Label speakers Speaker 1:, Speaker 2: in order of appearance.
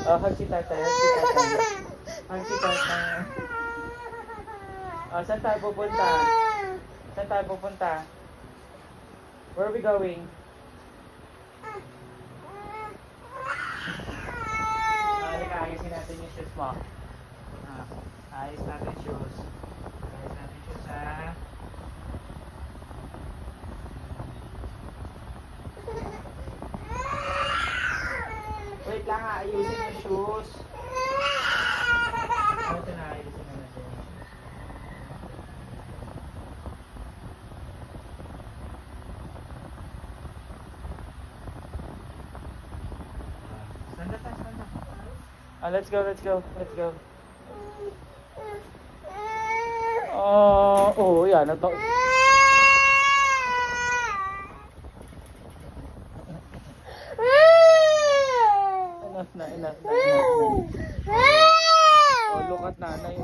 Speaker 1: Oh, hug si tatay, hug si tatay. Hug si tatay. Oh, saan tayo pupunta? Saan tayo pupunta? Where are we going? Halika, ayusin natin yung shoes mo. Ayos natin shoes. Ayos natin shoes, ha? Wait lang, ayusin yung shoes. Ito na, ayusin na natin. Stand up. Let's go. Oh, yan. Ito. Enough na. Oh, look at nanay.